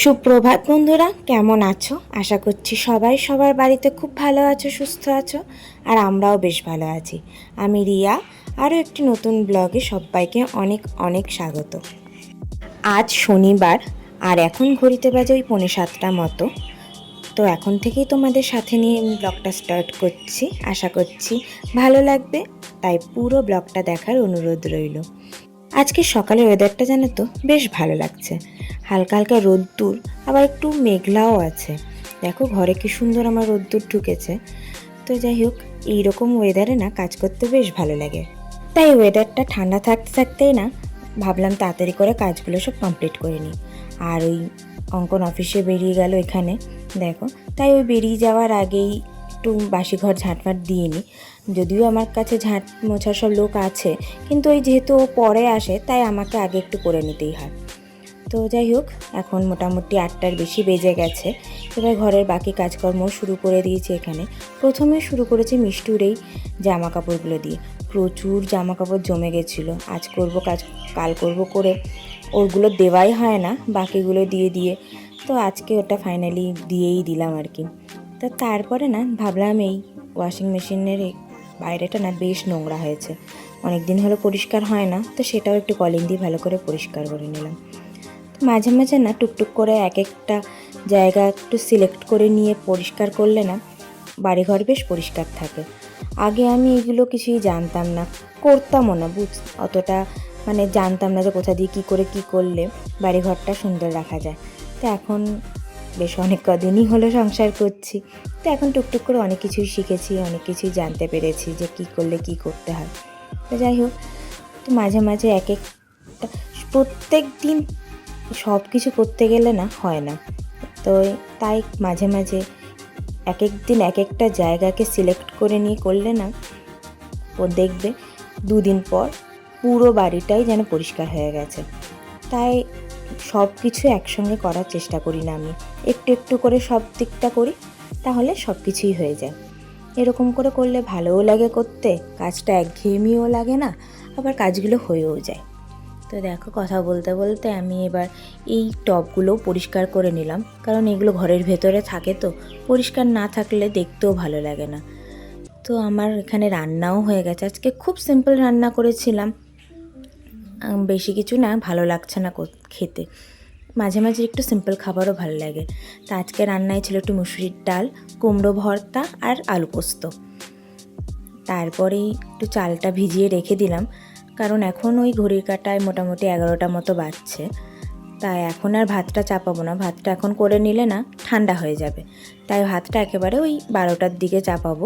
সুপ্রভাত বন্ধুরা, কেমন আছো? আশা করছি সবাই সবার বাড়িতে খুব ভালো আছো, সুস্থ আছো। আর আমরাও বেশ ভালো আছি। আমি রিয়া, আরও একটি নতুন ব্লগে সবাইকে অনেক অনেক স্বাগত। আজ শনিবার, আর এখন ঘড়িতে বাজে ওই 6:45 মতো। তো এখন থেকেই তোমাদের সাথে নিয়ে ব্লগটা স্টার্ট করছি। আশা করছি ভালো লাগবে, তাই পুরো ব্লগটা দেখার অনুরোধ রইল। আজকে সকালের ওয়েদারটা জানো তো বেশ ভালো লাগছে। হালকা হালকা রোদ্দুর, আবার একটু মেঘলাও আছে। দেখো ঘরে কি সুন্দর আমার রোদ্দুর ঢুকেছে। তো যাই হোক, এইরকম ওয়েদারে না কাজ করতে বেশ ভালো লাগে। তাই ওয়েদারটা ঠান্ডা থাকতে থাকতেই না ভাবলাম তাড়াতাড়ি করে কাজগুলো সব কমপ্লিট করে নিই। আর ওই অঙ্কন অফিসে বেরিয়ে গেল এখানে, দেখো। তাই ওই বেরিয়ে যাওয়ার আগেই একটু বাসি ঘর ঝাঁটফাট দিয়ে নিই। যদিও আমার কাছে ঝাঁট মোছার সব লোক আছে, কিন্তু ওই যেহেতু ও পরে আসে তাই আমাকে আগে একটু করে নিতেই হয়। তো যাই হোক, এখন মোটামুটি 8টার বেশি বেজে গেছে। এবার ঘরের বাকি কাজকর্ম শুরু করে দিয়েছি। এখানে প্রথমে শুরু করেছি মিষ্টুর এই জামা কাপড়গুলো দিয়ে। প্রচুর জামা কাপড় জমে গেছিলো। আজ করব কাজ, কাল করব করে ওরগুলো দেওয়াই হয় না, বাকিগুলো দিয়ে দিয়ে। তো আজকে ওটা ফাইনালি দিয়েই দিলাম আর কি। তো তারপরে না ভাবলাম এই ওয়াশিং মেশিনের বাইরেটা না বেশ নোংরা হয়েছে, অনেক দিন হলো পরিষ্কার হয় না। তো সেটাও একটু কলিং দিয়ে ভালো করে পরিষ্কার করে নিলাম। মাঝে মাঝে না টুকটুক করে এক একটা জায়গা একটু সিলেক্ট করে নিয়ে পরিষ্কার করলে না বাড়িঘর বেশ পরিষ্কার থাকে। আগে আমি এগুলো কিছুই জানতাম না, করতামও না, অতটা মানে জানতাম না যে কোথা দিয়ে কী করে কী করলে বাড়িঘরটা সুন্দর রাখা যায়। তো এখন বেশ অনেক কদিনই হলো সংসার করছি। তো এখন টুকটুক করে অনেক কিছুই শিখেছি, অনেক কিছুই জানতে পেরেছি যে কী করলে কী করতে হয়। তো যাই হোক, তো মাঝে মাঝে এক একটা প্রত্যেক দিন সব কিছু করতে গেলে না হয় না। তো তাই মাঝে মাঝে এক এক দিন এক একটা জায়গাকে সিলেক্ট করে নিয়ে করলে না ও দেখবে 2 দিন পর পুরো বাড়িটাই যেন পরিষ্কার হয়ে গেছে। তাই সব কিছু একসঙ্গে করার চেষ্টা করি না আমি, একটু একটু করে সব দিকটা করি, তাহলে সব কিছুই হয়ে যায়। এরকম করে করলে ভালোও লাগে করতে, কাজটা একঘেয়েমিও লাগে না, আবার কাজগুলো হয়েও যায়। তো দেখো, কথা বলতে বলতে আমি এবার এই টবগুলোও পরিষ্কার করে নিলাম, কারণ এগুলো ঘরের ভেতরে থাকে, তো পরিষ্কার না থাকলে দেখতেও ভালো লাগে না। তো আমার এখানে রান্নাও হয়ে গেছে। আজকে খুব সিম্পল রান্না করেছিলাম, বেশি কিছু না, ভালো লাগছে না খেতে। মাঝে মাঝে একটু সিম্পল খাবারও ভালো লাগে। তো আজকে রান্নায় ছিল একটু মুসুরির ডাল, কুমড়ো ভর্তা আর আলু পোস্ত। তারপরেই একটু চালটা ভিজিয়ে রেখে দিলাম, কারণ এখন ওই ঘড়ির কাঁটায় মোটামুটি 11টা মতো বাজছে। তাই এখন আর ভাতটা চাপাবো না, ভাতটা এখন করে নিলে না ঠান্ডা হয়ে যাবে। তাই ভাতটা একেবারে ওই 12টার দিকে চাপাবো,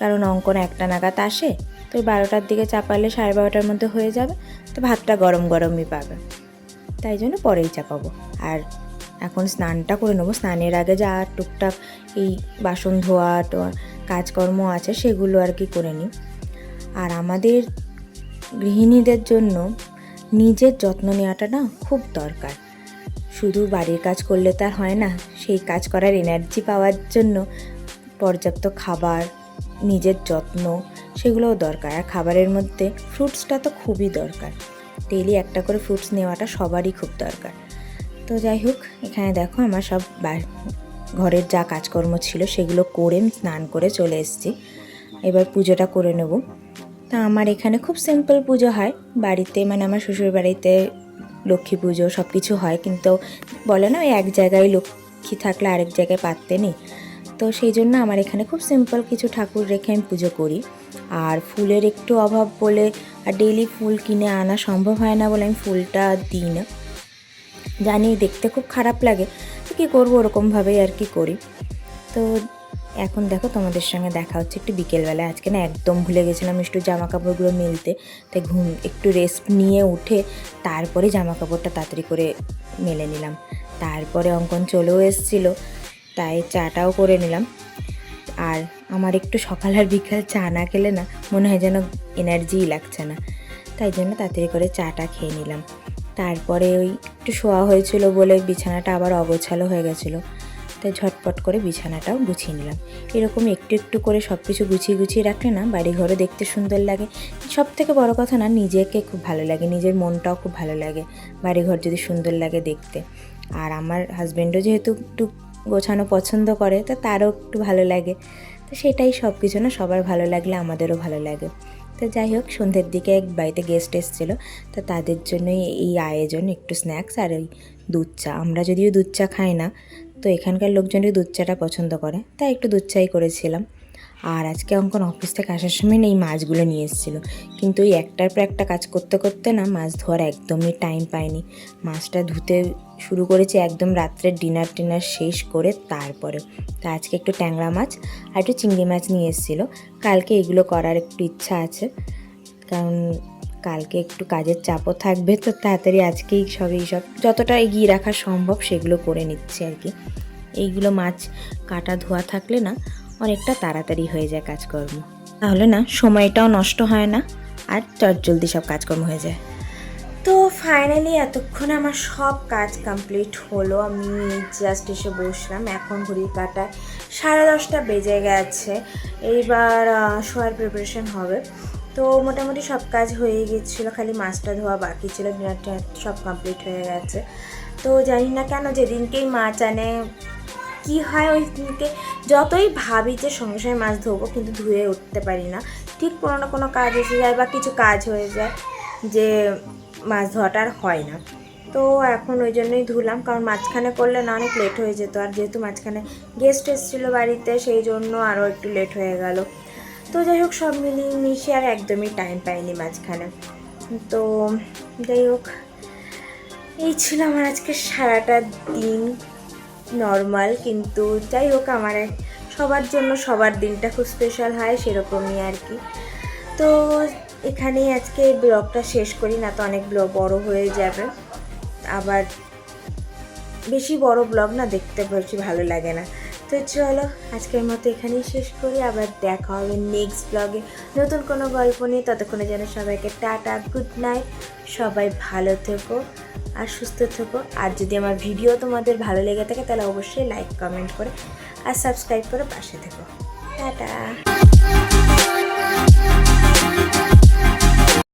কারণ অঙ্কন 1টা নাগাদ আসে। তো ওই 12টার দিকে চাপালে 12:30টার মধ্যে হয়ে যাবে। তো ভাতটা গরম গরমই পাবে, তাই জন্য পরেই চাপাবো। আর এখন স্নানটা করে নেবো। স্নানের আগে যা টুকটাক এই বাসন ধোয়া টোয়া কাজকর্ম আছে সেগুলো আর কি করে নিই। আর আমাদের গৃহিণীদের জন্য নিজের যত্ন নেওয়াটা না খুব দরকার। শুধু বাড়ির কাজ করলে তার হয় না, সেই কাজ করার এনার্জি পাওয়ার জন্য পর্যাপ্ত খাবার, নিজের যত্ন, সেগুলোও দরকার। আর খাবারের মধ্যে ফ্রুটসটা তো খুবই দরকার। ডেইলি একটা করে ফ্রুটস নেওয়াটা সবারই খুব দরকার। তো যাই হোক, এখানে দেখো আমার সব ঘরের যা কাজকর্ম ছিল সেগুলো করে স্নান করে চলে এসেছি। এবার পুজোটা করে নেব। তা আমার এখানে খুব সিম্পল পুজো হয় বাড়িতে, মানে আমার শ্বশুর বাড়িতে লক্ষ্মী পুজো সব কিছু হয়, কিন্তু বলে না ওই এক জায়গায় লক্ষ্মী থাকলে আরেক জায়গায় পাত্তে নেই। তো সেই জন্য আমার এখানে খুব সিম্পল কিছু ঠাকুর রেখে আমি পুজো করি। আর ফুলের একটু অভাব বলে, আর ডেইলি ফুল কিনে আনা সম্ভব হয় না বলে আমি ফুলটা দিই না। জানি দেখতে খুব খারাপ লাগে, তো কী করবো, ওরকমভাবেই আর কি করি। তো এখন দেখো তোমাদের সঙ্গে দেখা হচ্ছে একটু বিকেলবেলায়। আজকে না একদম ভুলে গেছিলাম একটু জামা কাপড়গুলো মেলতে। তাই একটু রেস্ট নিয়ে উঠে তারপরে জামা কাপড়টা তাড়াতাড়ি করে মেলে নিলাম। তারপরে অঙ্কন চলেও এসেছিলো, তাই চাটাও করে নিলাম। আর আমার একটু সকাল আর বিকাল চা না খেলে না মনে হয় যেন এনার্জিই লাগছে না, তাই জন্য তাড়াতাড়ি করে চাটা খেয়ে নিলাম। তারপরে ওই একটু শোয়া হয়েছিল বলে বিছানাটা আবার অগোছালো হয়ে গেছিলো, তাই ঝটপট করে বিছানাটাও গুছিয়ে নিলাম। এরকম একটু একটু করে সব কিছু গুছিয়ে গুছিয়ে রাখলে না বাড়িঘরও দেখতে সুন্দর লাগে। সব থেকে বড় কথা না, নিজেকে খুব ভালো লাগে, নিজের মনটাও খুব ভালো লাগে বাড়িঘর যদি সুন্দর লাগে দেখতে। আর আমার হাজব্যান্ডও যেহেতু একটু গোছানো পছন্দ করে, তো তারও একটু ভালো লাগে। তো সেটাই সব কিছু না, সবার ভালো লাগলে আমাদেরও ভালো লাগে। তো যাই হোক, সন্ধ্যের দিকে এক বাড়িতে গেস্ট এসেছিলো, তো তাদের জন্যই এই আয়োজন, একটু স্ন্যাক্স আর ওই দুধ চা। আমরা যদিও দুধ চা খাই না, তো এখানকার লোকজনই দুধ চাটা পছন্দ করে, তাই একটু দুধ চাই করেছিলাম। আর আজকে অঙ্কন অফিস থেকে আসার সময় না এই মাছগুলো নিয়ে এসেছিলো, কিন্তু ওই একটার পর একটা কাজ করতে করতে না মাছ ধোয়ার একদমই টাইম পাইনি। মাছটা ধুতে শুরু করেছি একদম রাত্রে ডিনার টিনার শেষ করে তারপরে। তা আজকে একটু ট্যাংরা মাছ আর একটু চিংড়ি মাছ নিয়ে এসেছিলো। কালকে এগুলো করার একটু ইচ্ছা আছে, কারণ কালকে একটু কাজের চাপও থাকবে, তো তাড়াতাড়ি আজকেই এইসব যতটা এগিয়ে রাখা সম্ভব সেগুলো করে নিচ্ছি আর কি। এইগুলো মাছ কাটা ধোয়া থাকলে না অনেকটা তাড়াতাড়ি হয়ে যায় কাজকর্ম, তাহলে না সময়টাও নষ্ট হয় না, আর চটজলদি সব কাজকর্ম হয়ে যায়। তো ফাইনালি এতক্ষণে আমার সব কাজ কমপ্লিট হলো। আমি জাস্ট এসে বসলাম, এখন ঘড়ির কাঁটায় 10:30 বেজে গেছে। এইবার শোয়ার প্রিপারেশন হবে। তো মোটামুটি সব কাজ হয়ে গেছিলো, খালি মাছটা ধোয়া বাকি ছিল, ডিনারটা সব কমপ্লিট হয়ে গেছে। তো জানি না কেন যেদিনকেই মাছ আনে কি হয়, ওই দিনকে যতই ভাবি যে সঙ্গে সঙ্গে মাছ ধোবো, কিন্তু ধুয়ে উঠতে পারি না। ঠিক কোনো না কোনো কাজ এসে যায় বা কিছু কাজ হয়ে যায় যে মাছ ধোয়াটা আর হয় না। তো এখন ওই জন্যই ধুলাম, কারণ মাঝখানে করলে না অনেক লেট হয়ে যেত। আর যেহেতু মাঝখানে গেস্ট এসেছিলো বাড়িতে, সেই জন্য আরও একটু লেট হয়ে গেল। তো যাই হোক, সব মিলিয়ে মিশিয়ে আর একদমই টাইম পাইনি মাঝখানে। তো যাই হোক, এই ছিল আমার আজকে সারাটা দিন। নর্মাল, কিন্তু যাই হোক, আমার সবার জন্য সবার দিনটা খুব স্পেশাল হয়, সেরকমই আর কি। তো এখানেই আজকে ব্লগটা শেষ করি, না তো অনেক বড় হয়ে যাবে। আবার বেশি বড় ব্লগ না দেখতে বেশি ভালো লাগে না। তো চলো আজকের মতো এখানেই শেষ করি, আবার দেখা হবে নেক্সট ব্লগে নতুন কোনো গল্প নিয়ে। ততক্ষণে যেন সবাইকে টাটা, গুড নাইট, সবাই ভালো থেকো আর সুস্থ থেকো। আর যদি আমার ভিডিও তোমাদের ভালো লেগে থাকে তাহলে অবশ্যই লাইক কমেন্ট করে আর সাবস্ক্রাইব করে পাশে থেকো। টাটা।